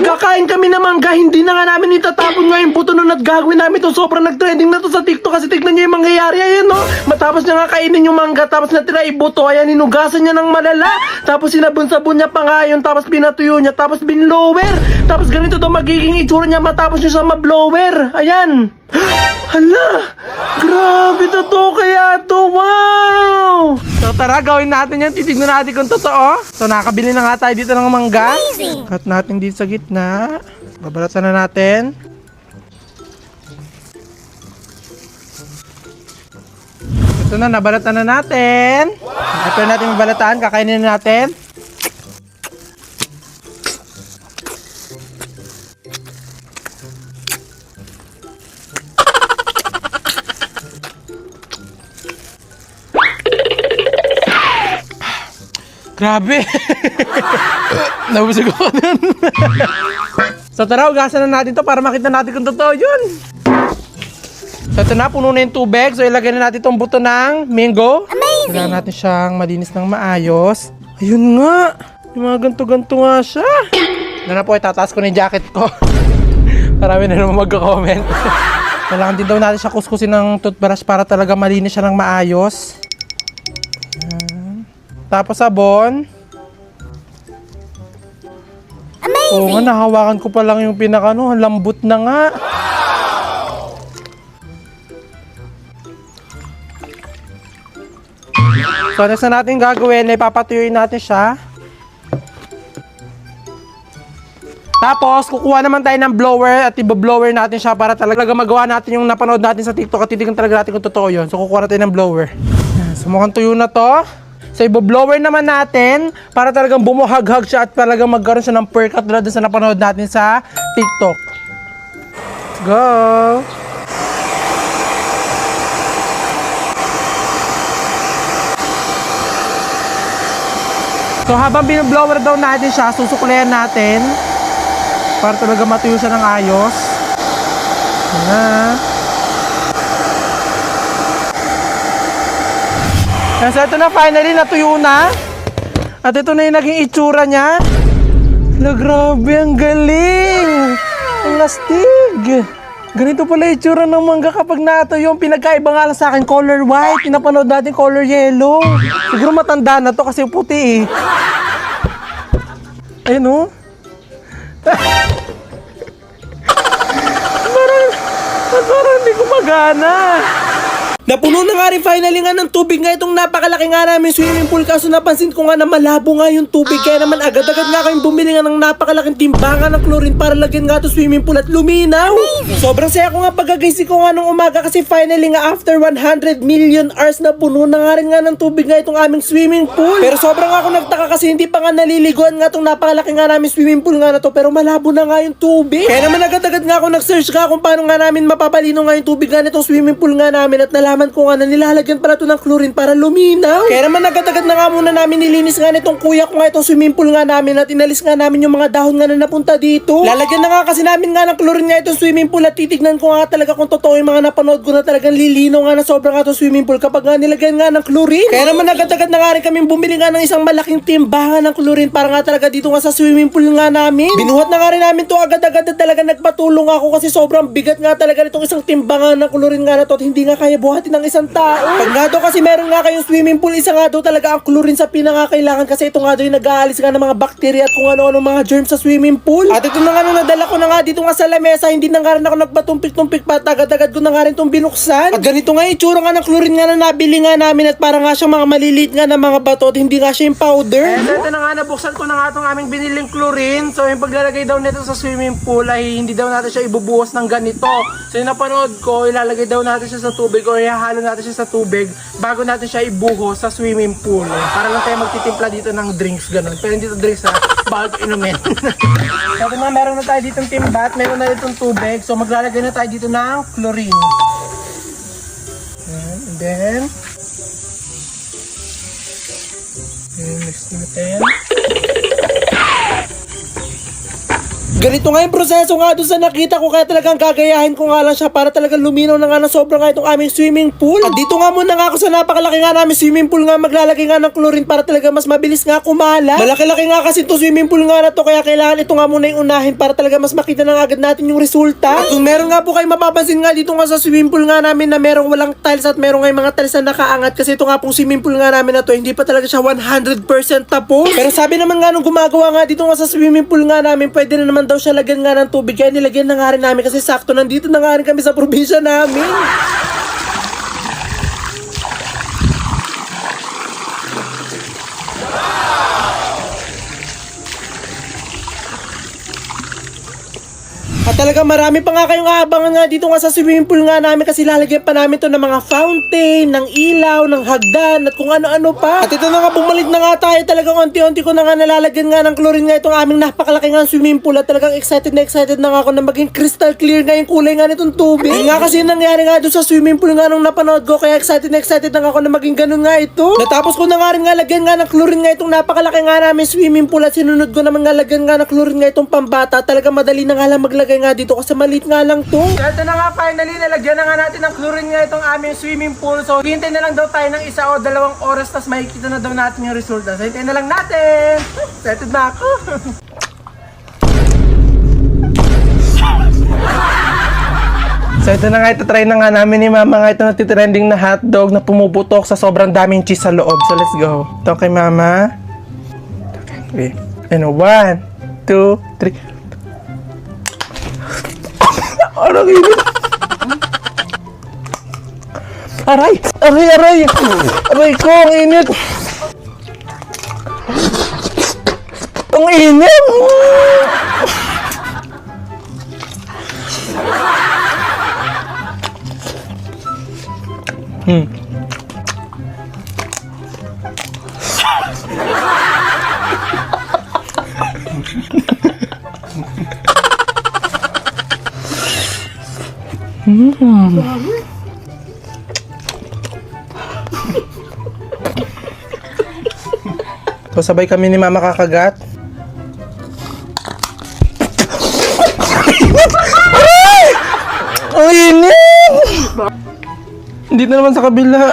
kakain kami ng mangga, hindi na nga namin itatapon nga yung buto nun at gagawin namin to. Sobrang nag-trending na to sa TikTok kasi tignan nyo yung mangyayari. Ayan no, matapos niya nga kainin yung mangga, tapos natira ibuto, ayan, inugasan niya ng malala. Tapos sinabon-sabon niya pa nga yun, tapos pinatuyo niya, tapos binlower. Tapos ganito to magiging itsura niya matapos niya sa mablower. Ayan. Hala, grabe to kaya to, wow! So tara, gawin natin yan, titignan natin kung totoo. So nakabili na nga tayo dito ng mangga. Cut natin dito sa gitna. Babalatan na natin. Ito na, nabalatan na natin. Ito natin mabalatan, kakainin na natin. Grabe! Nabusog ako nun. So tara, ugasan na natin to para makita natin kung totoo yun. So ito na, puno na yung tubig. So ilagay na natin itong buto ng mango. Amazing! Kailangan natin siyang malinis ng maayos. Ayun nga! Yung mga ganto-ganto nga siya. Na po, itataas ko na yung jacket ko. Marami na naman magko-comment. Kailangan din daw natin siya kuskusin ng toothbrush para talaga malinis siya ng maayos. Tapos sabon. Amazing! Oo nga, nahawakan ko pa lang yung pinakano, lambot na nga. So, next na natin gagawin, ay papatuyuin natin siya. Tapos, kukuha naman tayo ng blower at i-blower natin siya para talaga magawa natin yung napanood natin sa TikTok at titignan talaga natin kung totoo yun. So, kukuha natin ng blower. So, mukhang tuyo na to. So, i-blower naman natin para talagang bumuhaghag siya at talagang magkaroon siya ng perk at doon sa napanood natin sa TikTok. Let's go! So, habang binoblower daw natin siya, susuklayan natin para talaga matuyo siya ng ayos. Yan na. So ito na, finally natuyo na. At ito na yung naging itsura niya. Hala, grabe, ang galing. Ang lastig. Ganito pala itsura ng mangga kapag natuyo. Yung pinagkaiba nga lang sa akin, color white. Pinapanood natin color yellow. Siguro matanda na to kasi puti eh. Ayun o. Parang hindi gumagana. Napuno na nga rin finally nga ng tubig nga itong napakalaki nga namin swimming pool. Kaso napansin ko nga na malabo nga yung tubig. Kaya naman agad-agad nga kayong bumili nga ng napakalaking timbangan ng chlorine para lagyan nga ito swimming pool at luminaw. Sobrang saya ko nga pagkagising ko nga nung umaga kasi finally nga after 100 million hours na puno na nga rin nga ng tubig nga itong aming swimming pool. Pero sobrang ako nagtaka kasi hindi pa nga naliliguan nga itong napakalaki nga namin swimming pool nga na to. Pero malabo na nga yung tubig. Kaya naman agad-agad nga ako nag-search nga kung paano nga namin mapapalino nga yung tubig nga nitong swimming pool nga namin at nalaman ko nga na nilalagyan pala ito ng chlorine para luminaw. Kaya naman agad-agad na nga muna namin nilinis nga nitong kuya ko nga itong swimming pool nga namin at inalis nga namin yung mga dahon nga na napunta dito. Lalagyan na nga kasi namin nga ng chlorine nga itong swimming pool at titignan ko nga talaga kung totoo yung mga napanood ko na talagang lilinaw nga na sobrang nga itong swimming pool kapag nga nilagyan nga ng chlorine. Kaya naman agad-agad na nga rin kami bumili nga ng isang malaking timbangan ng chlorine para nga talaga dito nga sa swimming pool nga namin. Binuhat na nga rin namin to agad-agad at talaga nagpatulong ako kasi sobrang bigat nga talaga nitong isang timbangan ng chlorine nga na to at hindi nga kaya buhatin ng isang tao. Pag nga daw kasi meron nga kayong swimming pool, isa nga daw talaga ang chlorine sa pinakakailangan kasi ito nga daw yung nag-aalis nga ng mga bakterya at kung ano-ano mga germs sa swimming pool. At ito na nga nung nadala ko na nga dito nga sa lamesa, hindi na nga rin ako nagpatumpik-tumpik pa, agad-agad ko na nga rin itong binuksan. At ganito nga itsura nga ng chlorine nga na nabili nga namin at para nga siyang mga maliliit nga na mga bato at hindi nga siya yung powder. Ito na nga, nabuksan ko na nga itong aming biniling chlorine. So yung paglalagay daw nito sa swimming pool ay hindi daw natin siya ibubuhos ng ganito. So yung napanood ko, ilalagay daw natin siya sa tubig o ihahalo natin siya sa tubig bago natin siya ibuhos sa swimming pool. Para lang tayo magtitimpla dito ng drinks, ganun. Pero hindi ito drinks ha, bakit inumin. So na meron na tayo ditong timbat, meron na ditong tubig. So maglalagay na tayo dito ng chlorine. And then mix natin. Ganito nga yung proseso nga doon sa nakita ko, kaya talagang gagayahin ko nga lang siya para talagang luminaw na nga ng sobrang nga itong aming swimming pool. At dito nga muna nga ako sa napakalaki nga namin swimming pool nga maglalagay nga ng chlorine para talaga mas mabilis nga kumala. Malaki-laki nga kasi itong swimming pool nga na to, kaya kailangan ito nga muna yung unahin para talaga mas makita na agad natin yung resulta. At kung meron nga po kayo mapapansin nga dito nga sa swimming pool nga namin na merong walang tiles at merong nga yung mga tiles na nakaangat, kasi ito nga pong swimming pool nga namin na to, hindi pa talaga siya 100% tapos. Pero sabi naman nga nung gumagawa nga dito nga sa swimming pool nga namin, pwede na naman daw siya lagyan nga ng tubig, kaya nilagyan na nga rin namin kasi sakto nandito na nga rin kami sa probinsya namin. At talaga marami pa nga kayong aabangan nga dito nga sa swimming pool nga namin, kasi lalagyan pa namin to ng mga fountain, ng ilaw, ng hagdan, at kung ano-ano pa. At ito na nga, bumalik na nga tayo. Talagang unti-unti ko na nga nalalagyan nga ng chlorine nga itong aming napakalaki nga swimming pool, at talagang excited na nga ako na maging crystal clear nga yung kulay nga nitong tubig. Yun nga kasi nangyari nga doon sa swimming pool nga nung napanood ko, kaya excited na nga ako na maging ganun nga ito. Natapos ko na nga rin nga lagyan nga ng chlorine nga itong napakalaki nga namin swimming pool, at sinunod ko naman nga lagyan nga ng chlorine nga itong pambata. Talagang madali na nga lang maglagay nga dito kasi maliit nga lang to. Ito na nga, finally nalagyan na nga natin ng chlorine nga itong aming swimming pool. So hintay na lang daw tayo ng 1 o 2 oras, tas makikita na daw natin yung resulta. So hintayin na lang natin. Excited na ako. So ito na nga, ito try na nga namin ni Mama nga ito natitrending na hotdog na pumuputok sa sobrang daming cheese sa loob. So let's go. Ito kay Mama. Okay. And 1, 2, 3. Arang init! Aray! Aray! Aray! Aray ko! Ang init! Ang init! So sabay kami ni Mama kakagat. Ay! Ang init! Hindi na naman sa kabila.